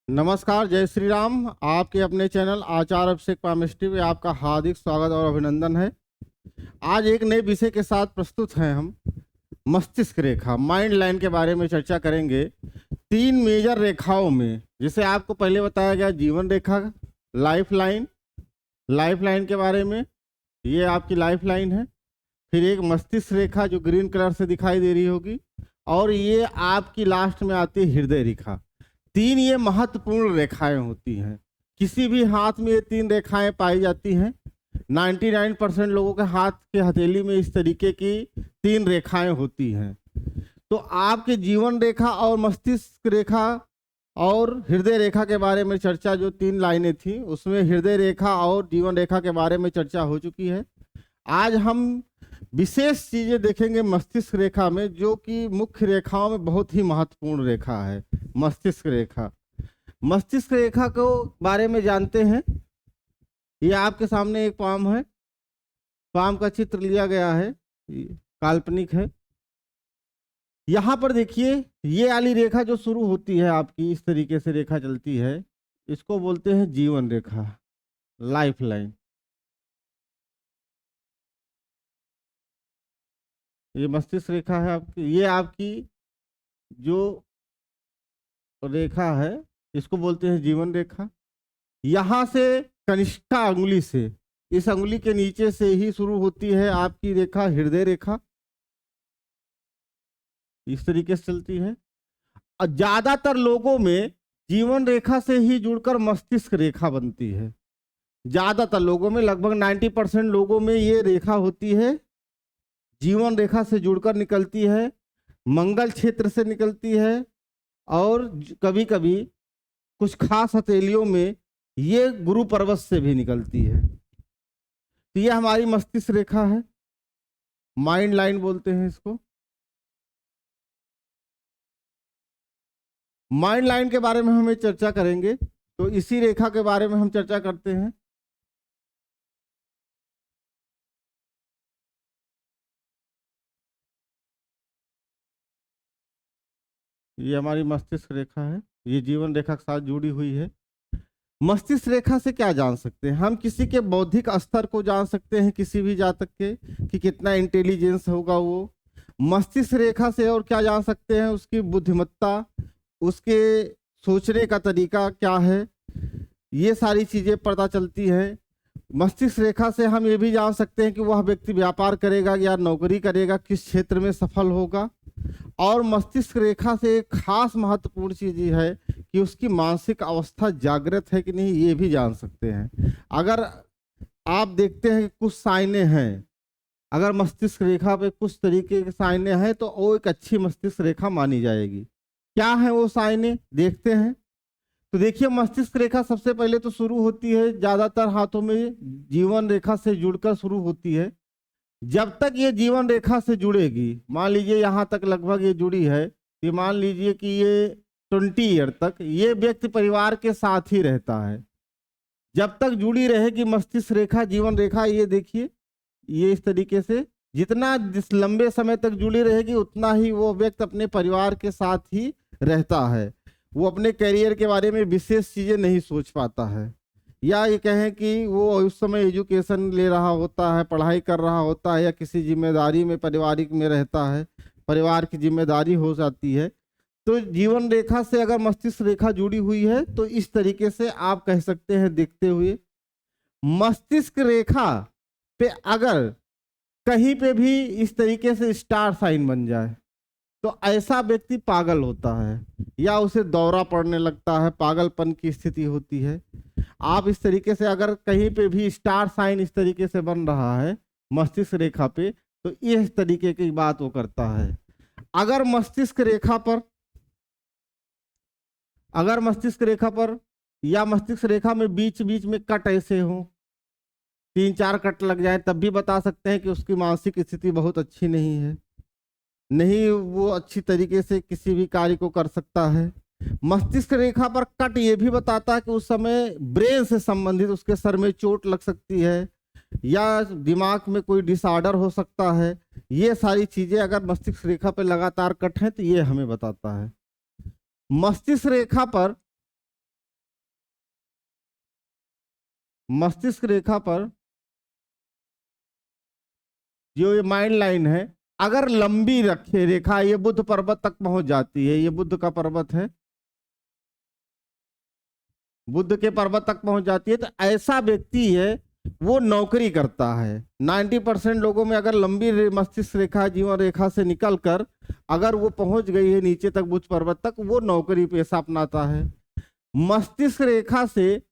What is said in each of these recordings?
नमस्कार, जय श्री राम। आपके अपने चैनल आचार अभिषेक पामिस्ट्री में आपका हार्दिक स्वागत और अभिनंदन है। आज एक नए विषय के साथ प्रस्तुत हैं हम। मस्तिष्क रेखा, माइंड लाइन के बारे में चर्चा करेंगे। 3 मेजर रेखाओं में, जिसे आपको पहले बताया गया जीवन रेखा, लाइफ लाइन के बारे में, ये आपकी लाइफ लाइन है। फिर एक मस्तिष्क रेखा जो ग्रीन कलर से दिखाई दे रही होगी, और ये आपकी लास्ट में आती है हृदय रेखा। 3 ये महत्वपूर्ण रेखाएं होती हैं। किसी भी हाथ में ये 3 रेखाएं पाई जाती हैं। 99% लोगों के हाथ के हथेली में इस तरीके की 3 रेखाएं होती हैं। तो आपके जीवन रेखा और मस्तिष्क रेखा और हृदय रेखा के बारे में चर्चा, जो 3 लाइनें थी उसमें हृदय रेखा और जीवन रेखा के बारे में चर्चा हो चुकी है। आज हम विशेष चीजें देखेंगे मस्तिष्क रेखा में, जो कि मुख्य रेखाओं में बहुत ही महत्वपूर्ण रेखा है। मस्तिष्क रेखा को बारे में जानते हैं। ये आपके सामने एक पाम है, पाम का चित्र लिया गया है, काल्पनिक है। यहाँ पर देखिए, ये वाली रेखा जो शुरू होती है आपकी, इस तरीके से रेखा चलती है, इसको बोलते हैं जीवन रेखा, लाइफ लाइन। ये मस्तिष्क रेखा है आपकी। ये आपकी जो रेखा है इसको बोलते हैं जीवन रेखा। यहां से कनिष्ठा अंगुली से, इस अंगुली के नीचे से ही शुरू होती है आपकी रेखा हृदय रेखा, इस तरीके से चलती है। और ज्यादातर लोगों में जीवन रेखा से ही जुड़कर मस्तिष्क रेखा बनती है। ज्यादातर लोगों में, लगभग 90% लोगों में ये रेखा होती है, जीवन रेखा से जुड़कर निकलती है, मंगल क्षेत्र से निकलती है, और कभी कभी कुछ खास हथेलियों में ये गुरु पर्वत से भी निकलती है। तो ये हमारी मस्तिष्क रेखा है, माइंड लाइन बोलते हैं इसको। माइंड लाइन के बारे में हम चर्चा करेंगे, तो इसी रेखा के बारे में हम चर्चा करते हैं। ये हमारी मस्तिष्क रेखा है, ये जीवन रेखा के साथ जुड़ी हुई है। मस्तिष्क रेखा से क्या जान सकते हैं हम? किसी के बौद्धिक स्तर को जान सकते हैं, किसी भी जातक के, कि कितना इंटेलिजेंस होगा वो। मस्तिष्क रेखा से और क्या जान सकते हैं? उसकी बुद्धिमत्ता, उसके सोचने का तरीका क्या है, ये सारी चीजें पता चलती हैं। मस्तिष्क रेखा से हम ये भी जान सकते हैं कि वह व्यक्ति व्यापार करेगा या नौकरी करेगा, किस क्षेत्र में सफल होगा। और मस्तिष्क रेखा से एक खास महत्वपूर्ण चीज ये है कि उसकी मानसिक अवस्था जागृत है कि नहीं, ये भी जान सकते हैं। अगर आप देखते हैं कि कुछ साइने हैं, अगर मस्तिष्क रेखा पे कुछ तरीके के साइने हैं, तो वो एक अच्छी मस्तिष्क रेखा मानी जाएगी। क्या है वो साइने, देखते हैं। तो देखिए, मस्तिष्क रेखा सबसे पहले तो शुरू होती है, ज्यादातर हाथों में जीवन रेखा से जुड़कर शुरू होती है। जब तक ये जीवन रेखा से जुड़ेगी, मान लीजिए यहाँ तक लगभग ये जुड़ी है, कि मान लीजिए कि ये 20 ईयर तक ये व्यक्ति परिवार के साथ ही रहता है। जब तक जुड़ी रहेगी मस्तिष्क रेखा, जीवन रेखा, ये देखिए, ये इस तरीके से जितना लंबे समय तक जुड़ी रहेगी, उतना ही वो व्यक्ति अपने परिवार के साथ ही रहता है। वो अपने करियर के बारे में विशेष चीजें नहीं सोच पाता है, या ये कहें कि वो उस समय एजुकेशन ले रहा होता है, पढ़ाई कर रहा होता है, या किसी जिम्मेदारी में पारिवारिक में रहता है, परिवार की जिम्मेदारी हो जाती है। तो जीवन रेखा से अगर मस्तिष्क रेखा जुड़ी हुई है, तो इस तरीके से आप कह सकते हैं देखते हुए। मस्तिष्क रेखा पे अगर कहीं पे भी इस तरीके से स्टार साइन बन जाए, तो ऐसा व्यक्ति पागल होता है, या उसे दौरा पड़ने लगता है, पागलपन की स्थिति होती है। आप इस तरीके से अगर कहीं पे भी स्टार साइन इस तरीके से बन रहा है मस्तिष्क रेखा पे, तो इस तरीके की बात वो करता है। अगर मस्तिष्क रेखा पर या मस्तिष्क रेखा में बीच बीच में कट ऐसे हो, 3-4 कट लग जाए, तब भी बता सकते हैं कि उसकी मानसिक स्थिति बहुत अच्छी नहीं है, नहीं वो अच्छी तरीके से किसी भी कार्य को कर सकता है। मस्तिष्क रेखा पर कट ये भी बताता है कि उस समय ब्रेन से संबंधित उसके सर में चोट लग सकती है, या दिमाग में कोई डिसऑर्डर हो सकता है। ये सारी चीजें अगर मस्तिष्क रेखा पर लगातार कट है, तो ये हमें बताता है। मस्तिष्क रेखा पर मस्तिष्क रेखा पर जो ये माइंड लाइन है, अगर लंबी रखे रेखा ये बुद्ध पर्वत तक पहुंच जाती है, ये बुद्ध का पर्वत है, बुद्ध के पर्वत तक पहुंच जाती है, तो ऐसा व्यक्ति है वो नौकरी करता है। 90% लोगों में अगर लंबी मस्तिष्क रेखा जीवन रेखा से निकलकर अगर वो पहुंच गई है नीचे तक, बुद्ध पर्वत तक, वो नौकरी पेशा अपनाता है। मस्तिष्क रेखा से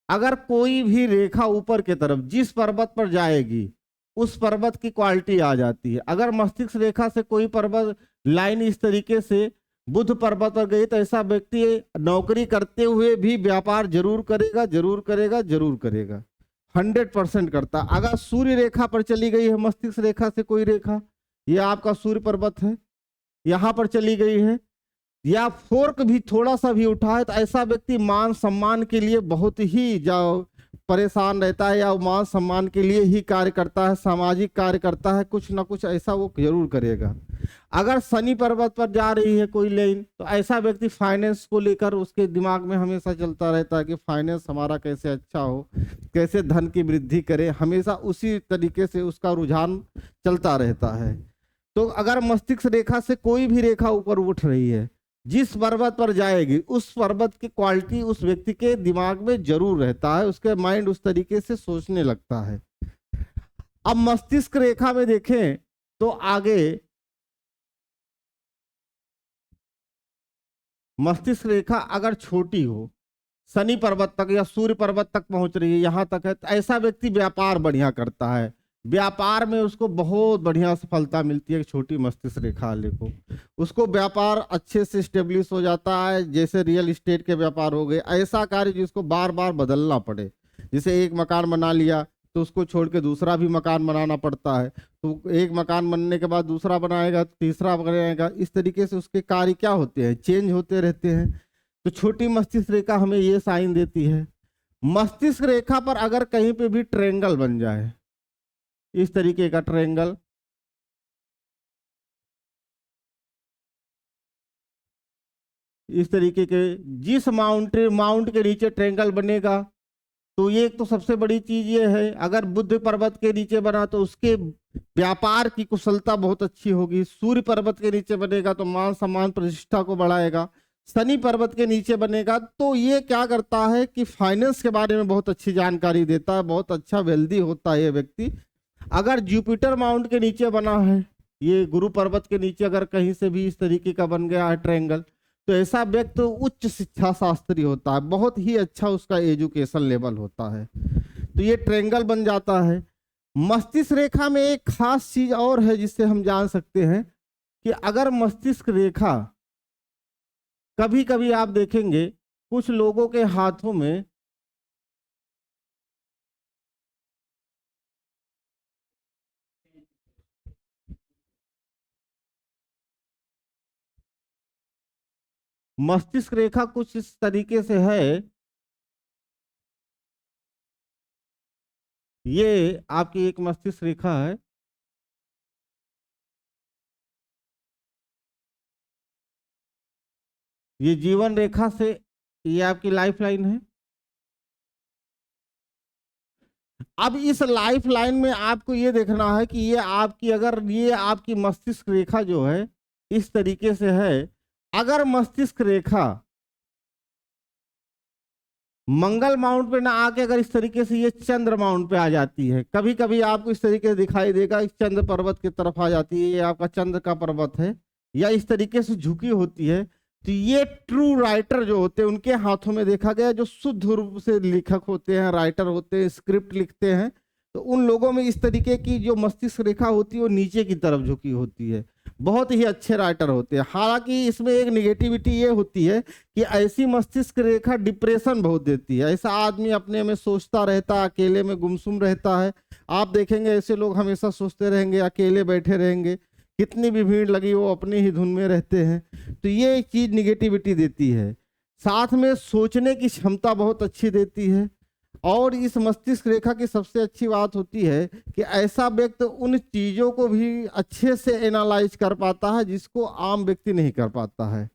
अगर कोई भी रेखा ऊपर की तरफ जिस पर्वत पर जाएगी उस पर्वत की क्वालिटी आ जाती है। अगर मस्तिष्क रेखा से कोई पर्वत लाइन इस तरीके से बुध पर्वत पर गई तो ऐसा व्यक्ति नौकरी करते हुए भी व्यापार जरूर करेगा, जरूर करेगा, जरूर करेगा, 100% करता। अगर सूर्य रेखा पर चली गई है मस्तिष्क रेखा से कोई रेखा, ये आपका सूर्य पर्वत है, यहां पर चली गई है, या फोर्क भी थोड़ा सा भी उठा है, तो ऐसा व्यक्ति मान सम्मान के लिए बहुत ही परेशान रहता है, या मान सम्मान के लिए ही कार्य करता है, सामाजिक कार्य करता है, कुछ ना कुछ ऐसा वो जरूर करेगा। अगर शनि पर्वत पर जा रही है कोई लाइन, तो ऐसा व्यक्ति फाइनेंस को लेकर उसके दिमाग में हमेशा चलता रहता है कि फाइनेंस हमारा कैसे अच्छा हो, कैसे धन की वृद्धि करे, हमेशा उसी तरीके से उसका रुझान चलता रहता है। तो अगर मस्तिष्क रेखा से कोई भी रेखा ऊपर उठ रही है, जिस पर्वत पर जाएगी उस पर्वत की क्वालिटी उस व्यक्ति के दिमाग में जरूर रहता है, उसके माइंड उस तरीके से सोचने लगता है। अब मस्तिष्क रेखा में देखें तो आगे मस्तिष्क रेखा अगर छोटी हो, शनि पर्वत तक या सूर्य पर्वत तक पहुंच रही है, यहां तक है, तो ऐसा व्यक्ति व्यापार बढ़िया करता है, व्यापार में उसको बहुत बढ़िया सफलता मिलती है। छोटी मस्तिष्क रेखा वाले को उसको व्यापार अच्छे से स्टेब्लिश हो जाता है, जैसे रियल एस्टेट के व्यापार हो गए, ऐसा कार्य जिसको बार बार बदलना पड़े, जैसे एक मकान बना लिया तो उसको छोड़ के दूसरा भी मकान बनाना पड़ता है, तो एक मकान बनने के बाद दूसरा बनाएगा, तीसरा बनाएगा, इस तरीके से उसके कार्य क्या होते हैं, चेंज होते रहते हैं। तो छोटी मस्तिष्क रेखा हमें ये साइन देती है। मस्तिष्क रेखा पर अगर कहीं पे भी ट्रायंगल बन जाए, इस तरीके का ट्रायंगल, इस तरीके के जिस माउंट के नीचे ट्रायंगल बनेगा, तो ये एक तो सबसे बड़ी चीज ये है, अगर बुद्ध पर्वत के नीचे बना तो उसके व्यापार की कुशलता बहुत अच्छी होगी। सूर्य पर्वत के नीचे बनेगा तो मान सम्मान प्रतिष्ठा को बढ़ाएगा। शनि पर्वत के नीचे बनेगा तो ये क्या करता है कि फाइनेंस के बारे में बहुत अच्छी जानकारी देता है, बहुत अच्छा वेल्दी होता है ये व्यक्ति। अगर जुपिटर माउंट के नीचे बना है, ये गुरु पर्वत के नीचे अगर कहीं से भी इस तरीके का बन गया है ट्रायंगल, तो ऐसा व्यक्ति उच्च शिक्षा शास्त्री होता है, बहुत ही अच्छा उसका एजुकेशन लेवल होता है, तो ये ट्रायंगल बन जाता है। मस्तिष्क रेखा में एक खास चीज और है जिससे हम जान सकते हैं कि अगर मस्तिष्क रेखा, कभी कभी आप देखेंगे कुछ लोगों के हाथों में मस्तिष्क रेखा कुछ इस तरीके से है, ये आपकी एक मस्तिष्क रेखा है, ये जीवन रेखा से, ये आपकी लाइफ लाइन है। अब इस लाइफ लाइन में आपको ये देखना है कि ये आपकी, अगर ये आपकी मस्तिष्क रेखा जो है इस तरीके से है, अगर मस्तिष्क रेखा मंगल माउंट पे ना आके अगर इस तरीके से ये चंद्र माउंट पे आ जाती है, कभी कभी आपको इस तरीके से दिखाई देगा, इस चंद्र पर्वत की तरफ आ जाती है, ये आपका चंद्र का पर्वत है, या इस तरीके से झुकी होती है, तो ये ट्रू राइटर जो होते हैं उनके हाथों में देखा गया, जो शुद्ध रूप से लेखक होते हैं, राइटर होते हैं, स्क्रिप्ट लिखते हैं, तो उन लोगों में इस तरीके की जो मस्तिष्क रेखा होती है वो नीचे की तरफ झुकी होती है, बहुत ही अच्छे राइटर होते हैं। हालांकि इसमें एक निगेटिविटी ये होती है कि ऐसी मस्तिष्क रेखा डिप्रेशन बहुत देती है, ऐसा आदमी अपने में सोचता रहता है, अकेले में गुमसुम रहता है। आप देखेंगे ऐसे लोग हमेशा सोचते रहेंगे, अकेले बैठे रहेंगे, कितनी भी भीड़ लगी वो अपनी ही धुन में रहते हैं, तो ये एक चीज निगेटिविटी देती है। साथ में सोचने की क्षमता बहुत अच्छी देती है, और इस मस्तिष्क रेखा की सबसे अच्छी बात होती है कि ऐसा व्यक्ति उन चीजों को भी अच्छे से एनालाइज कर पाता है जिसको आम व्यक्ति नहीं कर पाता है।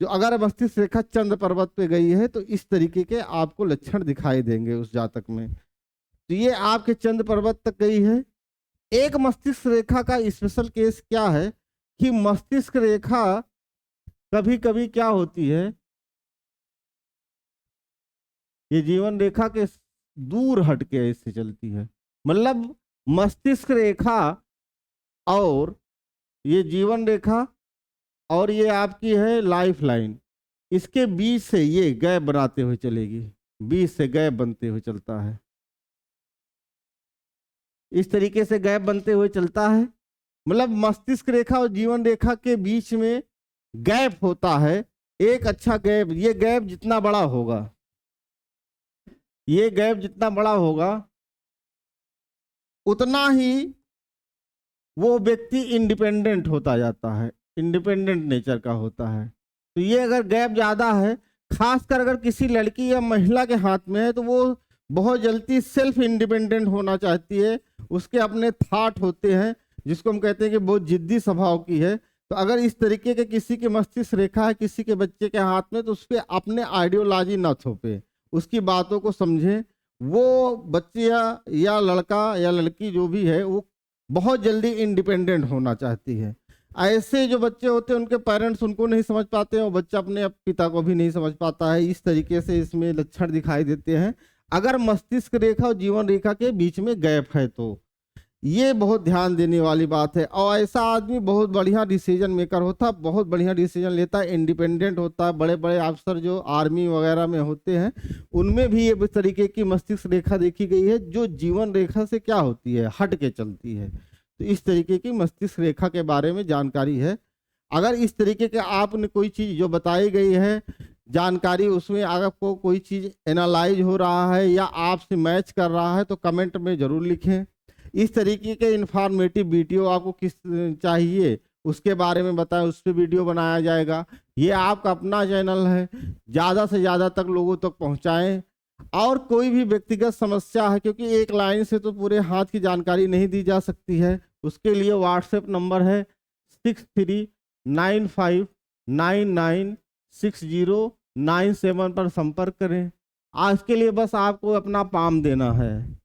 जो अगर मस्तिष्क रेखा चंद्र पर्वत पे गई है तो इस तरीके के आपको लक्षण दिखाई देंगे उस जातक में। तो ये आपके चंद्र पर्वत तक गई है। एक मस्तिष्क रेखा का स्पेशल केस क्या है कि मस्तिष्क रेखा कभी कभी क्या होती है, ये जीवन रेखा के दूर हट के ऐसे चलती है। मतलब मस्तिष्क रेखा और ये जीवन रेखा और ये आपकी है लाइफ लाइन, इसके बीच से ये गैप बनाते हुए चलेगी, बीच से गैप बनते हुए चलता है, इस तरीके से गैप बनते हुए चलता है। मतलब मस्तिष्क रेखा और जीवन रेखा के बीच में गैप होता है, एक अच्छा गैप। ये गैप जितना बड़ा होगा, ये गैप जितना बड़ा होगा उतना ही वो व्यक्ति इंडिपेंडेंट होता जाता है, इंडिपेंडेंट नेचर का होता है। तो ये अगर गैप ज़्यादा है, खासकर अगर किसी लड़की या महिला के हाथ में है, तो वो बहुत जल्दी सेल्फ इंडिपेंडेंट होना चाहती है, उसके अपने थॉट होते हैं जिसको हम कहते हैं कि बहुत जिद्दी स्वभाव की है। तो अगर इस तरीके के किसी के मस्तिष्क रेखा है किसी के बच्चे के हाथ में, तो उस पर अपने आइडियोलॉजी ना थोपे, उसकी बातों को समझें। वो बच्चे या लड़का या लड़की जो भी है वो बहुत जल्दी इंडिपेंडेंट होना चाहती है। ऐसे जो बच्चे होते हैं उनके पेरेंट्स उनको नहीं समझ पाते हैं, और बच्चा अपने पिता को भी नहीं समझ पाता है। इस तरीके से इसमें लक्षण दिखाई देते हैं अगर मस्तिष्क रेखा और जीवन रेखा के बीच में गैप है तो। ये बहुत ध्यान देने वाली बात है। और ऐसा आदमी बहुत बढ़िया डिसीजन मेकर होता है, बहुत बढ़िया डिसीजन लेता है, इंडिपेंडेंट होता है। बड़े बड़े अफसर जो आर्मी वगैरह में होते हैं उनमें भी ये तरीके की मस्तिष्क रेखा देखी गई है जो जीवन रेखा से क्या होती है, हट के चलती है। तो इस तरीके की मस्तिष्क रेखा के बारे में जानकारी है। अगर इस तरीके के आपने कोई चीज़ जो बताई गई है जानकारी, उसमें अगर आपको कोई चीज़ एनालाइज हो रहा है या आपसे मैच कर रहा है तो कमेंट में ज़रूर लिखें। इस तरीके के इंफॉर्मेटिव वीडियो आपको किस चाहिए उसके बारे में बताएं, उस पर वीडियो बनाया जाएगा। ये आपका अपना चैनल है, ज़्यादा से ज़्यादा तक लोगों तक पहुँचाएँ। और कोई भी व्यक्तिगत समस्या है, क्योंकि एक लाइन से तो पूरे हाथ की जानकारी नहीं दी जा सकती है, उसके लिए व्हाट्सएप नंबर है 6395996097 पर संपर्क करें। आज के लिए बस आपको अपना पाम देना है,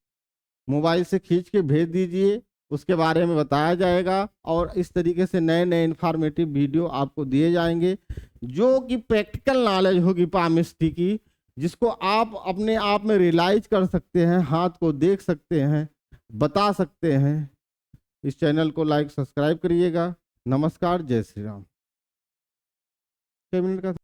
मोबाइल से खींच के भेज दीजिए, उसके बारे में बताया जाएगा। और इस तरीके से नए नए इंफॉर्मेटिव वीडियो आपको दिए जाएंगे जो कि प्रैक्टिकल नॉलेज होगी पामिस्ट्री की, जिसको आप अपने आप में रियलाइज कर सकते हैं, हाथ को देख सकते हैं, बता सकते हैं। इस चैनल को लाइक सब्सक्राइब करिएगा। नमस्कार, जय श्री राम। 6 मिनट का था।